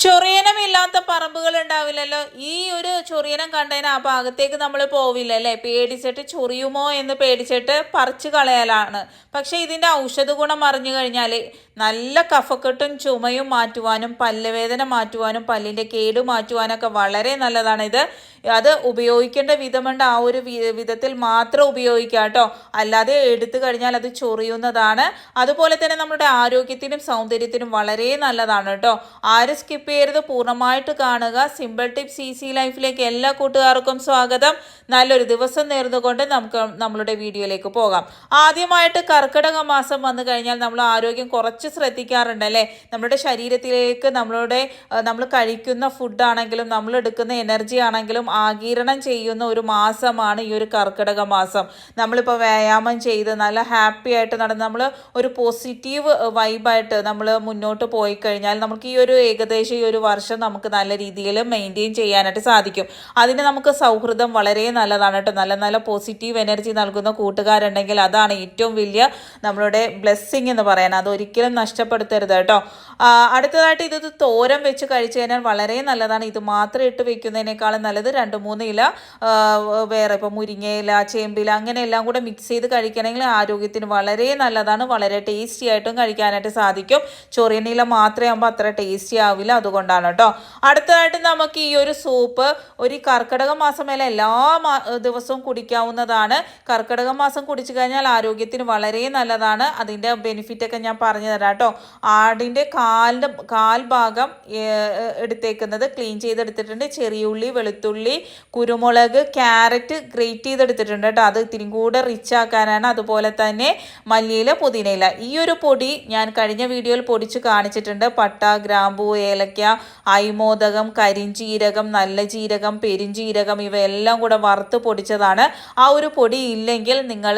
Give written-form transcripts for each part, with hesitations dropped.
ചൊറിയനമില്ലാത്ത പറമ്പുകൾ ഉണ്ടാവില്ലല്ലോ. ഈ ഒരു ചൊറിയനം കണ്ടതിന് ആ ഭാഗത്തേക്ക് നമ്മൾ പോവില്ലല്ലേ, പേടിച്ചിട്ട് ചൊറിയുമോ എന്ന് പേടിച്ചിട്ട് പറിച്ചു കളയലാണ്. പക്ഷെ ഇതിൻ്റെ ഔഷധ ഗുണം അറിഞ്ഞു കഴിഞ്ഞാൽ നല്ല കഫക്കെട്ടും ചുമയും മാറ്റുവാനും പല്ലുവേദന മാറ്റുവാനും പല്ലിൻ്റെ കേട് മാറ്റുവാനൊക്കെ വളരെ നല്ലതാണ് ഇത്. അത് ഉപയോഗിക്കേണ്ട വിധമുണ്ട്, ആ ഒരു വിധത്തിൽ മാത്രം ഉപയോഗിക്കുക കേട്ടോ. അല്ലാതെ എടുത്തു കഴിഞ്ഞാൽ അത് ചൊറിയുന്നതാണ്. അതുപോലെ തന്നെ നമ്മുടെ ആരോഗ്യത്തിനും സൗന്ദര്യത്തിനും വളരെ നല്ലതാണ് കേട്ടോ. ആരും സ്കിപ്പ് ചെയ്യരുത്, പൂർണ്ണമായിട്ട് കാണുക. സിമ്പിൾ ടിപ്സ് ഈസി ലൈഫിലേക്ക് എല്ലാ കൂട്ടുകാർക്കും സ്വാഗതം. നല്ലൊരു ദിവസം നേർന്നുകൊണ്ട് നമുക്ക് നമ്മളുടെ വീഡിയോയിലേക്ക് പോകാം. ആദ്യമായിട്ട് കർക്കിടക മാസം വന്നു കഴിഞ്ഞാൽ നമ്മൾ ആരോഗ്യം കുറച്ച് ശ്രദ്ധിക്കാറുണ്ടല്ലേ. നമ്മുടെ ശരീരത്തിലേക്ക് നമ്മൾ കഴിക്കുന്ന ഫുഡാണെങ്കിലും നമ്മൾ എടുക്കുന്ന എനർജി ആണെങ്കിലും ആഗിരണം ചെയ്യുന്ന ഒരു മാസമാണ് ഈ ഒരു കർക്കിടക മാസം. നമ്മളിപ്പോൾ വ്യായാമം ചെയ്ത് നല്ല ഹാപ്പി ആയിട്ട് നടന്ന് നമ്മൾ ഒരു പോസിറ്റീവ് വൈബായിട്ട് നമ്മൾ മുന്നോട്ട് പോയി കഴിഞ്ഞാൽ നമുക്ക് ഈ ഒരു ഏകദേശം ഈ ഒരു വർഷം നമുക്ക് നല്ല രീതിയിൽ മെയിൻറ്റെയിൻ ചെയ്യാനായിട്ട് സാധിക്കും. അതിന് നമുക്ക് സൗഹൃദം വളരെ നല്ലതാണ് കേട്ടോ. നല്ല നല്ല പോസിറ്റീവ് എനർജി നൽകുന്ന കൂട്ടുകാരുണ്ടെങ്കിൽ അതാണ് ഏറ്റവും വലിയ നമ്മളുടെ ബ്ലെസ്സിങ് എന്ന് പറയാൻ. അതൊരിക്കലും നഷ്ടപ്പെടുത്തരുത് കേട്ടോ. അടുത്തതായിട്ട് ഇത് തോരൻ വെച്ച് കഴിച്ചു കഴിഞ്ഞാൽ വളരെ നല്ലതാണ്. ഇത് മാത്രം ഇട്ട് വെക്കുന്നതിനേക്കാളും നല്ലത് 2-3 ഇല വേറെ ഇപ്പോൾ മുരിങ്ങയില, ചേമ്പില അങ്ങനെ എല്ലാം കൂടെ മിക്സ് ചെയ്ത് കഴിക്കണമെങ്കിൽ ആരോഗ്യത്തിന് വളരെ നല്ലതാണ്. വളരെ ടേസ്റ്റി ആയിട്ടും കഴിക്കാനായിട്ട് സാധിക്കും. ചൊറിയനില മാത്രമേ ആകുമ്പോൾ അത്ര ടേസ്റ്റി ആവില്ല, അതുകൊണ്ടാണ് കേട്ടോ. അടുത്തതായിട്ട് നമുക്ക് ഈ ഒരു സൂപ്പ് ഒരു കർക്കിടക മാസം മേലെ എല്ലാ ദിവസവും കുടിക്കാവുന്നതാണ്. കർക്കിടക മാസം കുടിച്ചു കഴിഞ്ഞാൽ ആരോഗ്യത്തിന് വളരെ നല്ലതാണ്. അതിൻ്റെ ബെനിഫിറ്റൊക്കെ ഞാൻ പറഞ്ഞു തരാം കേട്ടോ. ആടിൻ്റെ കാൽഭാഗം എടുത്തേക്കുന്നത് ക്ലീൻ ചെയ്തെടുത്തിട്ടുണ്ട്. ചെറിയ ഉള്ളി, വെളുത്തുള്ളി, കുരുമുളക്, ക്യാരറ്റ് ഗ്രേറ്റ് ചെയ്തെടുത്തിട്ടുണ്ട് കേട്ടോ. അത് ഇത്തിരി കൂടെ റിച്ച് ആക്കാനാണ്. അതുപോലെ തന്നെ മല്ലിയില, പുതിനയില. ഈ ഒരു പൊടി ഞാൻ കഴിഞ്ഞ വീഡിയോയിൽ പൊടിച്ച് കാണിച്ചിട്ടുണ്ട്. പട്ട, ഗ്രാമ്പൂ, ഏലക്ക, അയ്മോദകം, കരിഞ്ചീരകം, നല്ല ജീരകം, പെരിഞ്ചീരകം ഇവയെല്ലാം കൂടെ വറുത്ത് പൊടിച്ചതാണ്. ആ ഒരു പൊടി ഇല്ലെങ്കിൽ നിങ്ങൾ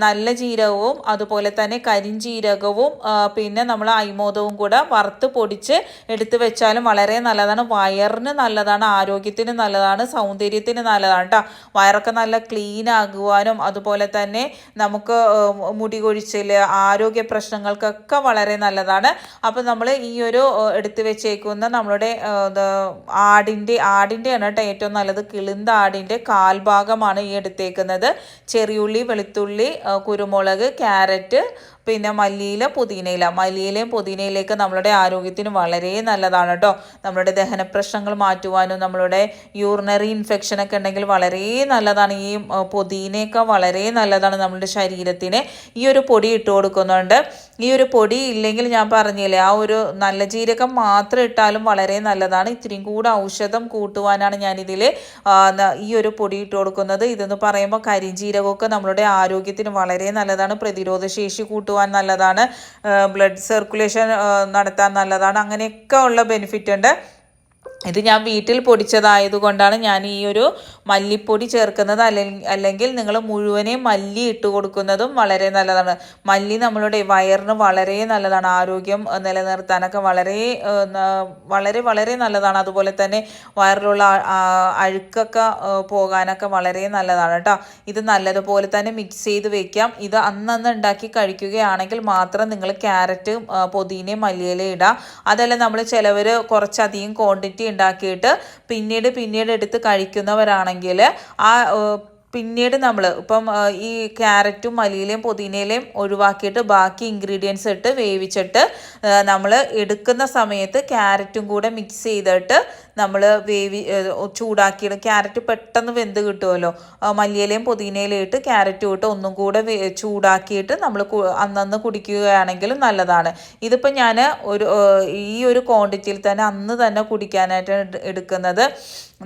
നല്ല ജീരകവും അതുപോലെ തന്നെ കരിഞ്ചീരകവും പിന്നെ നമ്മൾ അയ്മോദവും കൂടെ വറുത്ത് പൊടിച്ച് എടുത്ത് വെച്ചാലും വളരെ നല്ലതാണ്. വയറിന് നല്ലതാണ്, ആരോഗ്യത്തിന് നല്ലതാണ്, സൗന്ദര്യത്തിന് നല്ലതാണ് കേട്ടോ. വയറൊക്കെ നല്ല ക്ലീൻ ആകുവാനും അതുപോലെ തന്നെ നമുക്ക് മുടി കൊഴിച്ചിൽ, ആരോഗ്യ പ്രശ്നങ്ങൾക്കൊക്കെ വളരെ നല്ലതാണ്. അപ്പം നമ്മൾ ഈ ഒരു എടുത്ത് വെച്ചേക്കുന്ന നമ്മളുടെ ആടിൻ്റെ ആണ് കേട്ടോ ഏറ്റവും നല്ലത്. കിളിന്ത ആടിൻ്റെ കാൽഭാഗമാണ് ഈ എടുത്തേക്കുന്നത്. ചെറിയുള്ളി, വെളുത്തുള്ളി, കുരുമുളക്, ക്യാരറ്റ്, പിന്നെ മല്ലിയില, പുതിനയില. മല്ലിയിലയും പുതിനയിലേക്ക് നമ്മളുടെ ആരോഗ്യത്തിന് വളരെ നല്ലതാണ് കേട്ടോ. നമ്മുടെ ദഹന പ്രശ്നങ്ങൾ മാറ്റുവാനും നമ്മളുടെ യൂറിനറി ഇൻഫെക്ഷനൊക്കെ ഉണ്ടെങ്കിൽ വളരെ നല്ലതാണ്. ഈ പുതിനയൊക്കെ വളരെ നല്ലതാണ് നമ്മുടെ ശരീരത്തിന്. ഈ ഒരു പൊടി ഇട്ട് കൊടുക്കുന്നുണ്ട്. ഈ ഒരു പൊടി ഇല്ലെങ്കിൽ ഞാൻ പറഞ്ഞില്ലേ, ആ ഒരു നല്ല ജീരകം മാത്രം ഇട്ടാലും വളരെ നല്ലതാണ്. ഇത്തിരിയും കൂടെ ഔഷധം കൂട്ടുവാനാണ് ഞാനിതിൽ ഈ ഒരു പൊടി ഇട്ട് കൊടുക്കുന്നത്. ഇതെന്ന് പറയുമ്പോൾ കരിഞ്ജീരകമൊക്കെ നമ്മളുടെ ആരോഗ്യത്തിന് വളരെ നല്ലതാണ്. പ്രതിരോധ ശേഷി കൂട്ടുവാൻ നല്ലതാണ്, ബ്ലഡ് സർക്കുലേഷൻ നടത്താൻ നല്ലതാണ്. അങ്ങനെയൊക്കെ ഉള്ള ബെനിഫിറ്റ് ഉണ്ട്. ഇത് ഞാൻ വീട്ടിൽ പൊടിച്ചതായതുകൊണ്ടാണ് ഞാൻ ഈ ഒരു മല്ലിപ്പൊടി ചേർക്കുന്നത്. അല്ലെങ്കിൽ നിങ്ങൾ മുഴുവനെ മല്ലി ഇട്ട് കൊടുക്കുന്നതും വളരെ നല്ലതാണ്. മല്ലി നമ്മളുടെ വയറിന് വളരെ നല്ലതാണ്. ആരോഗ്യം നിലനിർത്താനൊക്കെ വളരെ വളരെ വളരെ നല്ലതാണ്. അതുപോലെ തന്നെ വയറിലുള്ള അഴുക്കൊക്കെ പോകാനൊക്കെ വളരെ നല്ലതാണ് കേട്ടോ. ഇത് നല്ലതുപോലെ തന്നെ മിക്സ് ചെയ്ത് വെക്കാം. ഇത് അന്നന്ന് ഉണ്ടാക്കി കഴിക്കുകയാണെങ്കിൽ മാത്രം നിങ്ങൾ ക്യാരറ്റും പുതിനയും മല്ലിയിലയും ഇടാം. അതല്ല നമ്മൾ ചിലവർ കുറച്ചധികം ക്വാണ്ടിറ്റി ഉണ്ടാക്കിയിട്ട് പിന്നീട് എടുത്ത് കഴിക്കുന്നവരാണെങ്കിൽ പിന്നീട് നമ്മൾ ഇപ്പം ഈ ക്യാരറ്റും മല്ലിയിലയും പുതിനയിലയും ഒഴിവാക്കിയിട്ട് ബാക്കി ഇൻഗ്രീഡിയൻസ് ഇട്ട് വേവിച്ചിട്ട് നമ്മൾ എടുക്കുന്ന സമയത്ത് ക്യാരറ്റും കൂടെ മിക്സ് ചെയ്തിട്ട് നമ്മൾ ചൂടാക്കിയിട്ട് ക്യാരറ്റ് പെട്ടെന്ന് വെന്ത് കിട്ടുമല്ലോ. മല്ലിയിലയും പുതിനയിലയും ഇട്ട് ക്യാരറ്റും ഇട്ട് ഒന്നും കൂടെ ചൂടാക്കിയിട്ട് നമ്മൾ അന്നന്ന് കുടിക്കുകയാണെങ്കിലും നല്ലതാണ്. ഇതിപ്പോൾ ഞാൻ ഈ ഒരു ക്വാണ്ടിറ്റിയിൽ തന്നെ അന്ന് തന്നെ കുടിക്കാനായിട്ട് എടുക്കുന്നത്.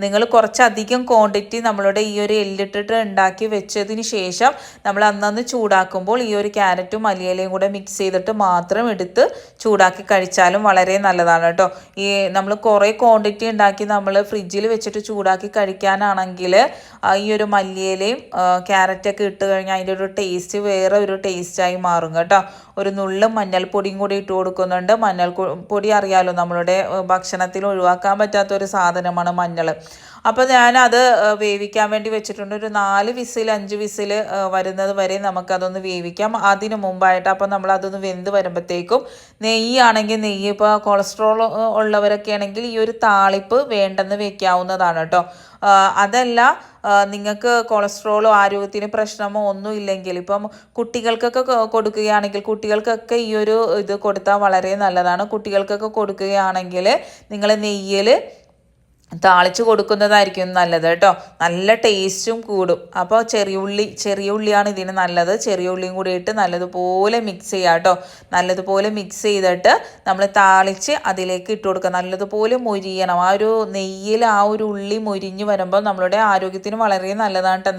നിങ്ങൾ കുറച്ചധികം ക്വാണ്ടിറ്റി നമ്മളുടെ ഈ ഒരു എല്ലിട്ടിട്ട് ഉണ്ടാക്കി വെച്ചതിന് ശേഷം നമ്മൾ അന്നന്ന് ചൂടാക്കുമ്പോൾ ഈ ഒരു ക്യാരറ്റും മല്ലിയിലയും കൂടെ മിക്സ് ചെയ്തിട്ട് മാത്രം എടുത്ത് ചൂടാക്കി കഴിച്ചാലും വളരെ നല്ലതാണ് കേട്ടോ. ഈ നമ്മൾ കുറേ ക്വാണ്ടിറ്റി ഉണ്ടാക്കി നമ്മൾ ഫ്രിഡ്ജിൽ വെച്ചിട്ട് ചൂടാക്കി കഴിക്കാനാണെങ്കിൽ ഈ ഒരു മല്ലിയിലയും ക്യാരറ്റൊക്കെ ഇട്ട് കഴിഞ്ഞാൽ അതിൻ്റെ ഒരു ടേസ്റ്റ് വേറെ ഒരു ടേസ്റ്റായി മാറും കേട്ടോ. ഒരു നുള്ളും മഞ്ഞൾപ്പൊടിയും കൂടി ഇട്ട് കൊടുക്കുന്നുണ്ട്. പൊടി അറിയാലോ, നമ്മളുടെ ഭക്ഷണത്തിൽ ഒഴിവാക്കാൻ പറ്റാത്തൊരു സാധനമാണ് മഞ്ഞൾ. അപ്പോൾ ഞാനത് വേവിക്കാൻ വേണ്ടി വെച്ചിട്ടുണ്ട്. ഒരു 4 വിസിൽ 5 വിസിൽ വരുന്നത് വരെ നമുക്കതൊന്ന് വേവിക്കാം. അതിന് മുമ്പായിട്ട് അപ്പോൾ നമ്മളതൊന്ന് വെന്ത് വരുമ്പോഴത്തേക്കും നെയ്യാണെങ്കിൽ നെയ്യ്, ഇപ്പോൾ കൊളസ്ട്രോൾ ഉള്ളവരൊക്കെ ആണെങ്കിൽ ഈ ഒരു താളിപ്പ് വേണ്ടെന്ന് വെക്കാവുന്നതാണ് കേട്ടോ. അതല്ല നിങ്ങൾക്ക് കൊളസ്ട്രോളോ ആരോഗ്യത്തിന് പ്രശ്നമോ ഒന്നും ഇല്ലെങ്കിൽ, ഇപ്പം കുട്ടികൾക്കൊക്കെ കൊടുക്കുകയാണെങ്കിൽ കുട്ടികൾക്കൊക്കെ ഈ ഒരു ഇത് കൊടുത്താൽ വളരെ നല്ലതാണ്. കുട്ടികൾക്കൊക്കെ കൊടുക്കുകയാണെങ്കിൽ നിങ്ങൾ നെയ്യിൽ താളിച്ച് കൊടുക്കുന്നതായിരിക്കും നല്ലത് കേട്ടോ. നല്ല ടേസ്റ്റും കൂടും. അപ്പോൾ ചെറിയ ഉള്ളിയാണ് ഇതിന് നല്ലത്. ചെറിയ ഉള്ളിയും കൂടി ഇട്ട് നല്ലതുപോലെ മിക്സ് ചെയ്യുക കേട്ടോ. നല്ലതുപോലെ മിക്സ് ചെയ്തിട്ട് നമ്മൾ താളിച്ച് അതിലേക്ക് ഇട്ട് കൊടുക്കുക. നല്ലതുപോലെ മൊരിയണം. ആ ഒരു നെയ്യിൽ ആ ഒരു ഉള്ളി മൊരിഞ്ഞ് വരുമ്പോൾ നമ്മളുടെ ആരോഗ്യത്തിന് വളരെ നല്ലതാണ് കേട്ടോ.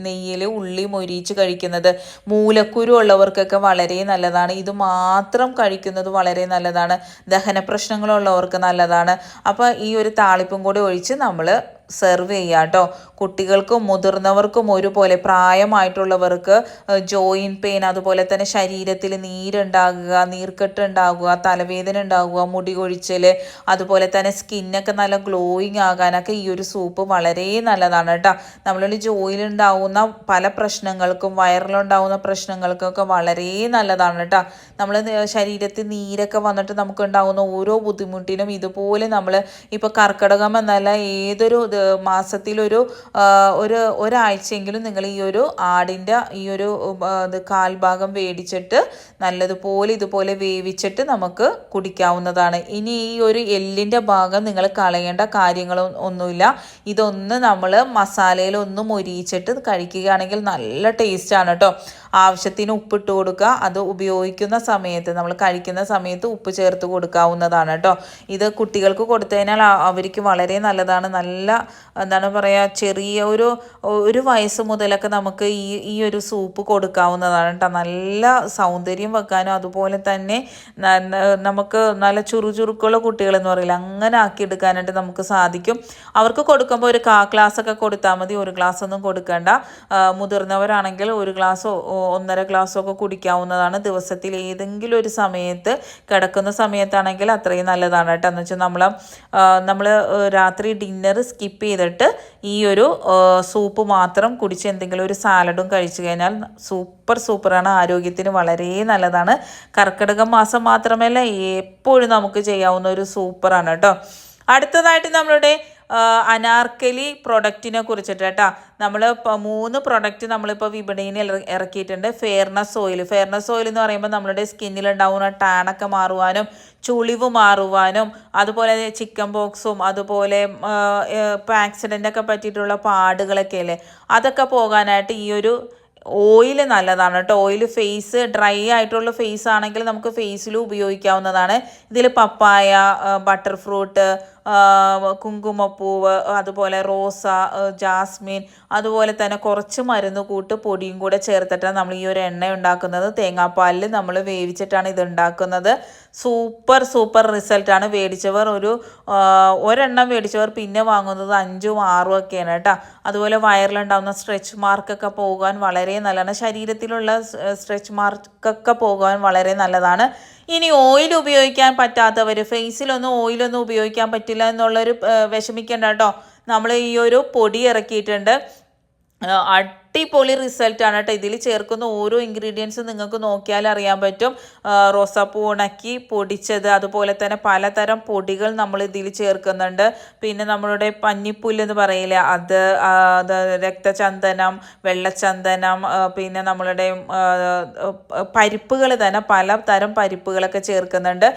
നെയ്യിൽ ഉള്ളി മൊരിച്ച് കഴിക്കുന്നത് മൂലക്കുരു ഉള്ളവർക്കൊക്കെ വളരെ നല്ലതാണ്. ഇത് മാത്രം കഴിക്കുന്നത് വളരെ നല്ലതാണ്. ദഹന പ്രശ്നങ്ങളുള്ളവർക്ക് നല്ലതാണ്. അപ്പോൾ ഈ ഒരു താളിപ്പും കൂടി ഒഴിച്ച് നമ്മൾ സെർവ് ചെയ്യുക കേട്ടോ. കുട്ടികൾക്കും മുതിർന്നവർക്കും ഒരുപോലെ, പ്രായമായിട്ടുള്ളവർക്ക് ജോയിൻറ്റ് പെയിൻ, അതുപോലെ തന്നെ ശരീരത്തിൽ നീരുണ്ടാകുക, നീർക്കെട്ട് ഉണ്ടാകുക, തലവേദന ഉണ്ടാകുക, മുടി കൊഴിച്ചൽ, അതുപോലെ തന്നെ സ്കിന്നൊക്കെ നല്ല ഗ്ലോയിങ് ആകാനൊക്കെ ഈ ഒരു സൂപ്പ് വളരെ നല്ലതാണ് കേട്ടോ. നമ്മളുടെ ജോയിലുണ്ടാവുന്ന പല പ്രശ്നങ്ങൾക്കും വയറിലുണ്ടാവുന്ന പ്രശ്നങ്ങൾക്കൊക്കെ വളരെ നല്ലതാണ് കേട്ടോ. നമ്മൾ ശരീരത്തിൽ നീരൊക്കെ വന്നിട്ട് നമുക്ക് ഉണ്ടാകുന്ന ഓരോ ബുദ്ധിമുട്ടിനും ഇതുപോലെ നമ്മൾ ഇപ്പോൾ കർക്കിടകം എന്നല്ല, ഏതൊരു മാസത്തിലൊരു ഒരാഴ്ചയെങ്കിലും നിങ്ങൾ ഈ ഒരു ആടിൻ്റെ ഈ ഒരു കാൽഭാഗം വേടിച്ചിട്ട് നല്ലതുപോലെ ഇതുപോലെ വേവിച്ചിട്ട് നമുക്ക് കുടിക്കാവുന്നതാണ്. ഇനി ഈ ഒരു എല്ലിൻ്റെ ഭാഗം നിങ്ങൾ കളയേണ്ട കാര്യങ്ങളൊന്നുമില്ല. ഇതൊന്ന് നമ്മൾ മസാലയിൽ ഒന്ന് മൊരിയിച്ചിട്ട് കഴിക്കുകയാണെങ്കിൽ നല്ല ടേസ്റ്റാണ് കേട്ടോ. ആവശ്യത്തിന് ഉപ്പിട്ട് കൊടുക്കുക. അത് ഉപയോഗിക്കുന്ന സമയത്ത്, നമ്മൾ കഴിക്കുന്ന സമയത്ത് ഉപ്പ് ചേർത്ത് കൊടുക്കാവുന്നതാണ് കേട്ടോ. ഇത് കുട്ടികൾക്ക് കൊടുത്തു കഴിഞ്ഞാൽ അവർക്ക് വളരെ നല്ലതാണ്. നല്ല എന്താണ് പറയുക, ചെറിയ ഒരു വയസ്സ് മുതലൊക്കെ നമുക്ക് ഈ ഒരു സൂപ്പ് കൊടുക്കാവുന്നതാണ് കേട്ടോ. നല്ല സൗന്ദര്യം വെക്കാനും അതുപോലെ തന്നെ നമുക്ക് നല്ല ചുറുചുറുക്കുള്ള കുട്ടികളെന്ന് പറയില്ല, അങ്ങനെ ആക്കിയെടുക്കാനായിട്ട് നമുക്ക് സാധിക്കും. അവർക്ക് കൊടുക്കുമ്പോൾ ഒരു ഗ്ലാസ്സൊക്കെ കൊടുത്താൽ മതി. ഒരു ഗ്ലാസ് ഒന്നും കൊടുക്കേണ്ട. മുതിർന്നവരാണെങ്കിൽ 1 ഗ്ലാസ്സോ 1.5 ഗ്ലാസ്സോ ഒക്കെ കുടിക്കാവുന്നതാണ്. ദിവസത്തിൽ ഏതെങ്കിലും ഒരു സമയത്ത്, കിടക്കുന്ന സമയത്താണെങ്കിൽ അത്രയും നല്ലതാണ് കേട്ടോ. എന്ന് വെച്ചാൽ നമ്മൾ രാത്രി ഡിന്നർ സ്കിപ്പ് ചെയ്തിട്ട് ഈ ഒരു സൂപ്പ് മാത്രം കുടിച്ച് എന്തെങ്കിലും ഒരു സാലഡും കഴിച്ചു കഴിഞ്ഞാൽ സൂപ്പറാണ്. ആരോഗ്യത്തിന് വളരെ നല്ലതാണ്. കർക്കിടക മാസം മാത്രമല്ല, എപ്പോഴും നമുക്ക് ചെയ്യാവുന്ന ഒരു സൂപ്പറാണ് കേട്ടോ. അടുത്തതായിട്ട് നമ്മളുടെ അനാർക്കലി പ്രൊഡക്റ്റിനെ കുറിച്ചിട്ട് കേട്ടോ. നമ്മൾ 3 പ്രൊഡക്റ്റ് നമ്മളിപ്പോൾ വിപണിയിൽ ഇറക്കിയിട്ടുണ്ട്. ഫെയർനെസ് ഓയിൽ എന്ന് പറയുമ്പോൾ നമ്മുടെ സ്കിന്നിലുണ്ടാവുന്ന ടാനൊക്കെ മാറുവാനും ചുളിവ് മാറുവാനും അതുപോലെ ചിക്കൻ ബോക്സും അതുപോലെ ഇപ്പോൾ ആക്സിഡൻ്റൊക്കെ പറ്റിയിട്ടുള്ള പാടുകളൊക്കെ അല്ലേ, അതൊക്കെ പോകാനായിട്ട് ഈ ഒരു ഓയിൽ നല്ലതാണ് കേട്ടോ. ഓയിൽ ഡ്രൈ ആയിട്ടുള്ള ഫേസ് ആണെങ്കിൽ നമുക്ക് ഫേസിലും ഉപയോഗിക്കാവുന്നതാണ്. ഇതിൽ പപ്പായ, ബട്ടർ ഫ്രൂട്ട്, കുങ്കുമപ്പൂവ്, അതുപോലെ റോസ, ജാസ്മിൻ, അതുപോലെ തന്നെ കുറച്ച് മരുന്ന് കൂട്ട് പൊടിയും കൂടെ ചേർത്തിട്ടാണ് നമ്മൾ ഈ ഒരു എണ്ണ ഉണ്ടാക്കുന്നത്. തേങ്ങാപ്പാലിൽ നമ്മൾ വേവിച്ചിട്ടാണ് ഇത് ഉണ്ടാക്കുന്നത്. സൂപ്പർ റിസൾട്ടാണ്. ഒരെണ്ണം മേടിച്ചവർ പിന്നെ വാങ്ങുന്നത് 5ഉം 6ഉം ഒക്കെയാണ് കേട്ടോ. അതുപോലെ വയറിലുണ്ടാകുന്ന സ്ട്രെച്ച് മാർക്കൊക്കെ പോകാൻ വളരെ നല്ലതാണ്. ശരീരത്തിലുള്ള സ്ട്രെച്ച് മാർക്കൊക്കെ പോകാൻ വളരെ നല്ലതാണ്. ഇനി ഓയിൽ ഉപയോഗിക്കാൻ പറ്റാത്തവർ, ഫേസിലൊന്നും ഓയിലൊന്നും ഉപയോഗിക്കാൻ പറ്റില്ല എന്നുള്ളൊരു വിഷമിക്കേണ്ട കേട്ടോ. നമ്മൾ ഈ ഒരു പൊടി ഇറക്കിയിട്ടുണ്ട്. അടിപൊളി റിസൾട്ടാണ് കേട്ടോ. ഇതിൽ ചേർക്കുന്ന ഓരോ ഇൻഗ്രീഡിയൻസും നിങ്ങൾക്ക് നോക്കിയാൽ അറിയാൻ പറ്റും. റോസാപ്പൂ ഉണക്കി പൊടിച്ചത്, അതുപോലെ തന്നെ പലതരം പൊടികൾ നമ്മൾ ഇതിൽ ചേർക്കുന്നുണ്ട്. പിന്നെ നമ്മളുടെ പഞ്ഞിപ്പുല്ലെന്ന് പറയില്ല, അത് രക്തചന്ദനം, വെള്ളച്ചന്ദനം, പിന്നെ നമ്മളുടെ പരിപ്പുകൾ തന്നെ പലതരം പരിപ്പുകളൊക്കെ ചേർക്കുന്നുണ്ട്.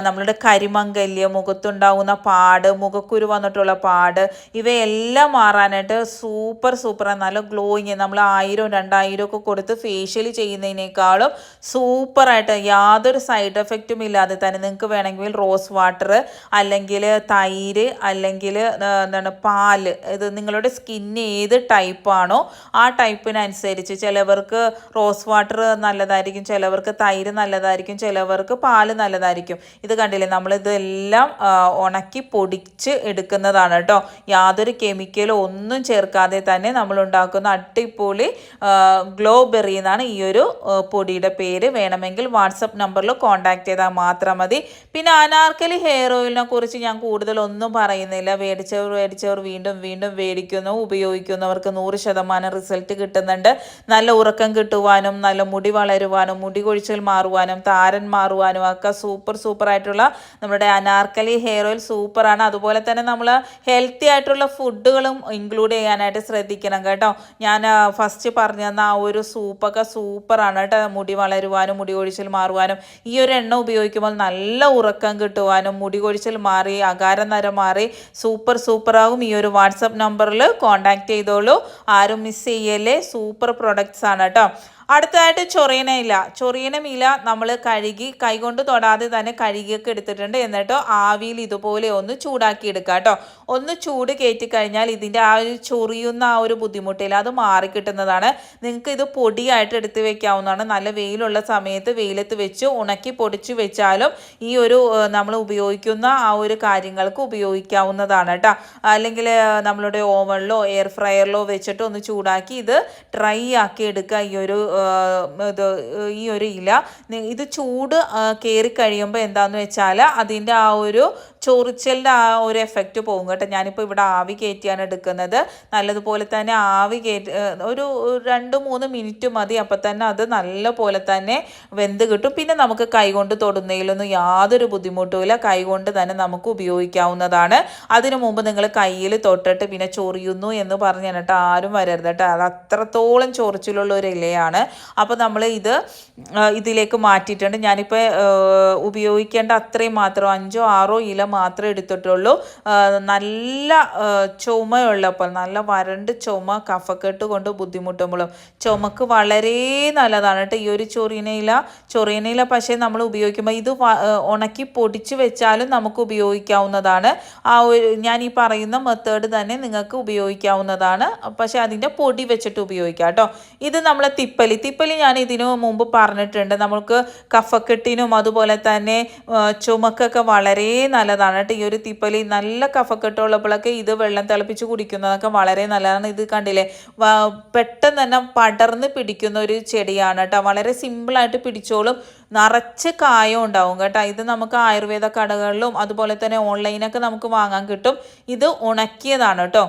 നമ്മളുടെ കരിമംഗല്യം, മുഖത്തുണ്ടാവുന്ന പാട്, മുഖക്കുരു വന്നിട്ടുള്ള പാട്, ഇവയെല്ലാം മാറാനായിട്ട് സൂപ്പറാണ്. നല്ല ഗ്ലോയിങ്. നമ്മൾ 1000 2000 ഒക്കെ കൊടുത്ത് ഫേഷ്യൽ ചെയ്യുന്നതിനേക്കാളും സൂപ്പറായിട്ട് യാതൊരു സൈഡ് എഫക്റ്റും ഇല്ലാതെ തന്നെ നിങ്ങൾക്ക് വേണമെങ്കിൽ റോസ് വാട്ടർ, അല്ലെങ്കിൽ തൈര്, അല്ലെങ്കിൽ പാല്, ഇത് നിങ്ങളുടെ സ്കിന്ന് ഏത് ടൈപ്പാണോ ആ ടൈപ്പിനനുസരിച്ച്, ചിലവർക്ക് റോസ് വാട്ടർ നല്ലതായിരിക്കും, ചിലവർക്ക് തൈര് നല്ലതായിരിക്കും, ചിലവർക്ക് പാല് നല്ലതായിരിക്കും. ഇത് കണ്ടില്ലേ, നമ്മളിതെല്ലാം ഉണക്കി പൊടിച്ച് എടുക്കുന്നതാണ് കേട്ടോ. യാതൊരു കെമിക്കലും ഒന്നും ചേർക്കാതെ തന്നെ നമ്മൾ ഉണ്ടാക്കുന്ന അടിപൊളി ഗ്ലോബെറി എന്നാണ് ഈ ഒരു പൊടിയുടെ പേര്. വേണമെങ്കിൽ വാട്സപ്പ് നമ്പറിൽ കോൺടാക്ട് ചെയ്താൽ മാത്രം മതി. പിന്നെ അനാർക്കലി ഹെയർ ഓയിലിനെ കുറിച്ച് ഞാൻ കൂടുതലൊന്നും പറയുന്നില്ല. മേടിച്ചവർ വീണ്ടും വീണ്ടും മേടിക്കുന്നു. ഉപയോഗിക്കുന്നവർക്ക് 100% റിസൾട്ട് കിട്ടുന്നുണ്ട്. നല്ല ഉറക്കം കിട്ടുവാനും നല്ല മുടി വളരുവാനും മുടി കൊഴിച്ചിൽ മാറുവാനും താരൻ മാറുവാനും ഒക്കെ സൂപ്പറായിട്ടുള്ള നമ്മുടെ അനാർക്കലി ഹെയർ ഓയിൽ സൂപ്പറാണ്. അതുപോലെ തന്നെ നമ്മൾ ഹെൽത്തി ആയിട്ടുള്ള ഫുഡുകളും ഇൻക്ലൂഡ് ചെയ്യാനായിട്ട് ശ്രദ്ധിക്കണം കേട്ടോ. ഞാൻ ഫസ്റ്റ് പറഞ്ഞു തന്ന ആ ഒരു സൂപ്പൊക്കെ സൂപ്പറാണ് കേട്ടോ. മുടി വളരുവാനും മുടി കൊഴിച്ചിൽ മാറുവാനും ഈ ഒരു എണ്ണ ഉപയോഗിക്കുമ്പോൾ നല്ല ഉറക്കം കിട്ടുവാനും മുടി കൊഴിച്ചിൽ മാറി അകാരനര മാറി സൂപ്പറാകും. ഈ ഒരു വാട്സപ്പ് നമ്പറിൽ കോൺടാക്ട് ചെയ്തോളൂ. ആരും മിസ് ചെയ്യല്ലേ. സൂപ്പർ പ്രൊഡക്ട്സ് ആണ് കേട്ടോ. അടുത്തതായിട്ട് ചൊറിയന ഇല നമ്മൾ കഴുകി കൈകൊണ്ട് തൊടാതെ തന്നെ കഴുകിയൊക്കെ എടുത്തിട്ടുണ്ട്. എന്നിട്ട് ആവിയിൽ ഇതുപോലെ ഒന്ന് ചൂടാക്കി എടുക്കുക കേട്ടോ. ഒന്ന് ചൂട് കയറ്റി കഴിഞ്ഞാൽ ഇതിൻ്റെ ആ ഒരു ചൊറിയുന്ന ആ ഒരു ബുദ്ധിമുട്ടില്ല, അത് മാറിക്കിട്ടുന്നതാണ്. നിങ്ങൾക്ക് ഇത് പൊടിയായിട്ട് എടുത്ത് വെക്കാവുന്നതാണ്. നല്ല വെയിലുള്ള സമയത്ത് വെയിലത്ത് വെച്ച് ഉണക്കി പൊടിച്ച് വെച്ചാലും ഈ ഒരു നമ്മൾ ഉപയോഗിക്കുന്ന ആ ഒരു കാര്യങ്ങൾക്ക് ഉപയോഗിക്കാവുന്നതാണ് കേട്ടോ. അല്ലെങ്കിൽ നമ്മളുടെ ഓവനിലോ എയർ ഫ്രയറിലോ വെച്ചിട്ട് ഒന്ന് ചൂടാക്കി ഇത് ഡ്രൈ ആക്കി എടുക്കുക. ഈ ഒരു ഇല ഇത് ചൂട് കയറി കഴിയുമ്പോൾ എന്താണെന്ന് വെച്ചാൽ അതിൻ്റെ ആ ഒരു ചൊറിച്ചലിൻ്റെ ആ ഒരു എഫക്റ്റ് പോകും കേട്ടോ. ഞാനിപ്പോൾ ഇവിടെ ആവി കയറ്റിയാണ് എടുക്കുന്നത്. നല്ലതുപോലെ തന്നെ ആവി ഒരു 2-3 മിനിറ്റ് മതി. അപ്പം തന്നെ അത് നല്ല പോലെ തന്നെ വെന്ത് കിട്ടും. പിന്നെ നമുക്ക് കൈകൊണ്ട് തൊടുന്നതിലൊന്നും യാതൊരു ബുദ്ധിമുട്ടുമില്ല. കൈകൊണ്ട് തന്നെ നമുക്ക് ഉപയോഗിക്കാവുന്നതാണ്. അതിനു മുമ്പ് നിങ്ങൾ കയ്യിൽ തൊട്ടിട്ട് പിന്നെ ചൊറിയുന്നു എന്ന് പറഞ്ഞ് കേട്ടോ ആരും വരരുത് കേട്ടോ. അത് അത്രത്തോളം ചൊറിച്ചിലുള്ള ഒരു ഇലയാണ്. അപ്പോൾ നമ്മൾ ഇതിലേക്ക് മാറ്റിയിട്ടുണ്ട്. ഞാനിപ്പോൾ ഉപയോഗിക്കേണ്ട അത്രയും മാത്രം 5-6 ഇല മാത്രമേ എടുത്തിട്ടുള്ളൂ. നല്ല ചുമയുള്ളപ്പോൾ നല്ല വരണ്ട് ചുമ കഫക്കെട്ട് കൊണ്ട് ബുദ്ധിമുട്ടുമ്പോഴും ചുമക്ക് വളരെ നല്ലതാണ് കേട്ടോ ഈ ഒരു ചൊറിയനയില. പക്ഷേ നമ്മൾ ഉപയോഗിക്കുമ്പോൾ ഇത് ഉണക്കി പൊടിച്ച് വെച്ചാലും നമുക്ക് ഉപയോഗിക്കാവുന്നതാണ്. ആ ഒരു ഞാൻ ഈ പറയുന്ന മെത്തേഡ് തന്നെ നിങ്ങൾക്ക് ഉപയോഗിക്കാവുന്നതാണ്. പക്ഷേ അതിൻ്റെ പൊടി വെച്ചിട്ട് ഉപയോഗിക്കാം കേട്ടോ. ഇത് നമ്മളെ തിപ്പലി ഞാൻ ഇതിനു മുമ്പ് പറഞ്ഞിട്ടുണ്ട്. നമുക്ക് കഫക്കെട്ടിനും അതുപോലെ തന്നെ ചുമക്കൊക്കെ വളരെ നല്ലതാണ് കേട്ടോ ഈ ഒരു തിപ്പലി. നല്ല കഫക്കെട്ടുള്ളപ്പോഴൊക്കെ ഇത് വെള്ളം തിളപ്പിച്ച് കുടിക്കുന്നതൊക്കെ വളരെ നല്ലതാണ്. ഇത് കണ്ടില്ലേ, പെട്ടെന്ന് തന്നെ പടർന്ന് പിടിക്കുന്ന ഒരു ചെടിയാണ് കേട്ടോ. വളരെ സിമ്പിളായിട്ട് പിടിച്ചോളും. നിറച്ച് കായം ഉണ്ടാവും കേട്ടോ. ഇത് നമുക്ക് ആയുർവേദ കടകളിലും അതുപോലെ തന്നെ ഓൺലൈനൊക്കെ നമുക്ക് വാങ്ങാൻ കിട്ടും. ഇത് ഉണക്കിയതാണ് കേട്ടോ.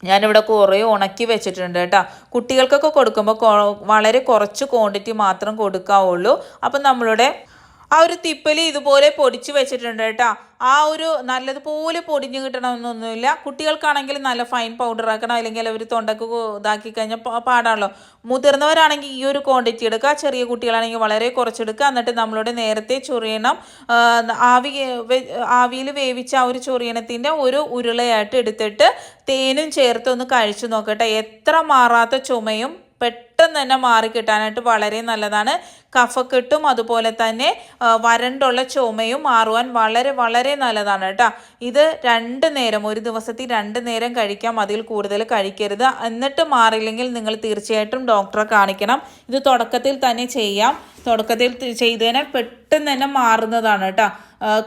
ഞാനിവിടെ കുറേ ഉണക്കി വെച്ചിട്ടുണ്ട് കേട്ടോ. കുട്ടികൾക്കൊക്കെ കൊടുക്കുമ്പോൾ വളരെ കുറച്ച് ക്വാണ്ടിറ്റി മാത്രം കൊടുക്കാവുള്ളൂ. അപ്പം നമ്മളുടെ ആ ഒരു തിപ്പലി ഇതുപോലെ പൊടിച്ച് വെച്ചിട്ടുണ്ട് കേട്ടോ. ആ ഒരു നല്ലതുപോലെ പൊടിഞ്ഞ് കിട്ടണമെന്നൊന്നുമില്ല. കുട്ടികൾക്കാണെങ്കിൽ നല്ല ഫൈൻ പൗഡർ ആക്കണം, അല്ലെങ്കിൽ അവർ തൊണ്ടക്ക് ഇതാക്കി കഴിഞ്ഞാൽ പാടാണല്ലോ. മുതിർന്നവരാണെങ്കിൽ ഈ ഒരു ക്വാണ്ടിറ്റി എടുക്കുക, ചെറിയ കുട്ടികളാണെങ്കിൽ വളരെ കുറച്ചെടുക്കുക. എന്നിട്ട് നമ്മളുടെ നേരത്തെ ചൊറിയണം ആവിയിൽ വേവിച്ച ആ ഒരു ചൊറിയണത്തിൻ്റെ ഒരു ഉരുളയായിട്ട് എടുത്തിട്ട് തേനും ചേർത്ത് ഒന്ന് കഴിച്ചു നോക്കട്ടെ. എത്ര മാറാത്ത ചുമയും പെട്ടെന്ന് തന്നെ മാറിക്കിട്ടാനായിട്ട് വളരെ നല്ലതാണ്. കഫക്കെട്ടും അതുപോലെ തന്നെ വരണ്ടുള്ള ചുമയും മാറുവാൻ വളരെ വളരെ നല്ലതാണ് കേട്ടോ. ഇത് 2 നേരം, ഒരു ദിവസത്തിൽ 2 നേരം കഴിക്കാം, അതിൽ കൂടുതൽ കഴിക്കരുത്. എന്നിട്ട് മാറിയില്ലെങ്കിൽ നിങ്ങൾ തീർച്ചയായിട്ടും ഡോക്ടറെ കാണിക്കണം. ഇത് തുടക്കത്തിൽ തന്നെ ചെയ്യാം. തുടക്കത്തിൽ ചെയ്തതിനാൽ പെട്ടെന്ന് തന്നെ മാറുന്നതാണ് കേട്ടോ.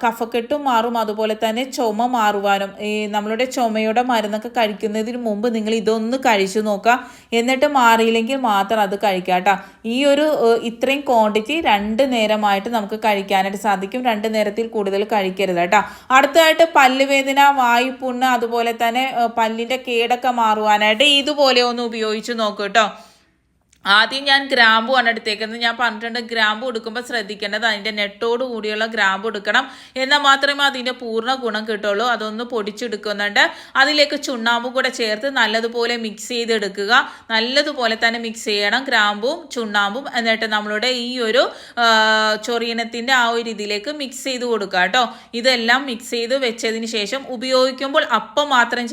കഫക്കെട്ടും മാറും, അതുപോലെ തന്നെ ചുമ മാറുവാനും. ഈ നമ്മളുടെ ചുമയുടെ മരുന്നൊക്കെ കഴിക്കുന്നതിന് മുമ്പ് നിങ്ങൾ ഇതൊന്ന് കഴിച്ചു നോക്കുക. എന്നിട്ട് മാറിയില്ലെങ്കിൽ മാത്രം അത് കഴിക്കാം കേട്ടോ. ഈ ഒരു ഇത്രയും ക്വാണ്ടിറ്റി 2 നേരമായിട്ട് നമുക്ക് കഴിക്കാനായിട്ട് സാധിക്കും. 2 നേരത്തിൽ കൂടുതൽ കഴിക്കരുത് കേട്ടോ. അടുത്തതായിട്ട് പല്ലുവേദന, വായുപുണ്ണ്, അതുപോലെ തന്നെ പല്ലിൻ്റെ കേടൊക്കെ മാറുവാനായിട്ട് ഇതുപോലെ ഒന്ന് ഉപയോഗിച്ച് നോക്കൂ കേട്ടോ. ആദ്യം ഞാൻ ഗ്രാമ്പു ആണ് എടുത്തേക്കുന്നത്. ഞാൻ പറഞ്ഞിട്ടുണ്ട് ഗ്രാമ്പു എടുക്കുമ്പോൾ ശ്രദ്ധിക്കേണ്ടത് അതിൻ്റെ നെട്ടോട് കൂടിയുള്ള ഗ്രാമ്പു എടുക്കണം. എന്നാൽ മാത്രമേ അതിൻ്റെ പൂർണ്ണ ഗുണം കിട്ടുള്ളൂ. അതൊന്ന് പൊടിച്ചെടുക്കുന്നുണ്ട്. അതിലേക്ക് ചുണ്ണാമ്പും കൂടെ ചേർത്ത് നല്ലതുപോലെ മിക്സ് ചെയ്തെടുക്കുക. നല്ലതുപോലെ തന്നെ മിക്സ് ചെയ്യണം ഗ്രാമ്പും ചുണ്ണാമ്പും. എന്നിട്ട് നമ്മളുടെ ഈ ഒരു ചൊറിയണത്തിൻ്റെ ആ ഒരു ഇതിലേക്ക് മിക്സ് ചെയ്ത് കൊടുക്കുക കേട്ടോ. ഇതെല്ലാം മിക്സ് ചെയ്ത് വെച്ചതിന് ശേഷം ഉപയോഗിക്കുമ്പോൾ അപ്പം മാത്രം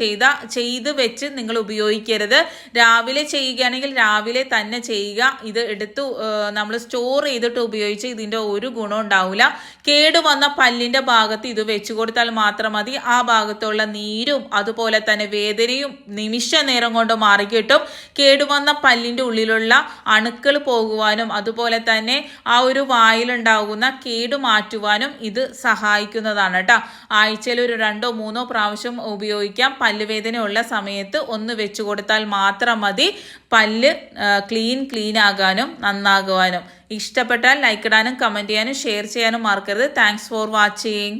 ചെയ്ത് വെച്ച് നിങ്ങൾ ഉപയോഗിക്കരുത്. രാവിലെ ചെയ്യുകയാണെങ്കിൽ രാവിലെ തന്നെ തന്നെ ചെയ്യുക. ഇത് എടുത്ത് നമ്മൾ സ്റ്റോർ ചെയ്തിട്ട് ഉപയോഗിച്ച് ഇതിൻ്റെ ഒരു ഗുണം ഉണ്ടാവില്ല. കേടുവന്ന പല്ലിൻ്റെ ഭാഗത്ത് ഇത് വെച്ച് കൊടുത്താൽ മാത്രം മതി. ആ ഭാഗത്തുള്ള നീരും അതുപോലെ തന്നെ വേദനയും നിമിഷ നേരം കൊണ്ട് മാറിക്കിട്ടും. കേടുവന്ന പല്ലിൻ്റെ ഉള്ളിലുള്ള അണുക്കൾ പോകുവാനും അതുപോലെ തന്നെ ആ ഒരു വായിലുണ്ടാകുന്ന കേട് മാറ്റുവാനും ഇത് സഹായിക്കുന്നതാണ് കേട്ടോ. ആഴ്ചയിൽ ഒരു 2-3 പ്രാവശ്യം ഉപയോഗിക്കാം. പല്ലുവേദന ഉള്ള സമയത്ത് ഒന്ന് വെച്ച് കൊടുത്താൽ മാത്രം മതി പല്ല് ക്ലീൻ ആകാനും നന്നാകുവാനും. ഇഷ്ടപ്പെട്ടാൽ ലൈക്ക് ഇടാനും കമൻറ്റ് ചെയ്യാനും ഷെയർ ചെയ്യാനും മറക്കരുത്. Thanks for watching.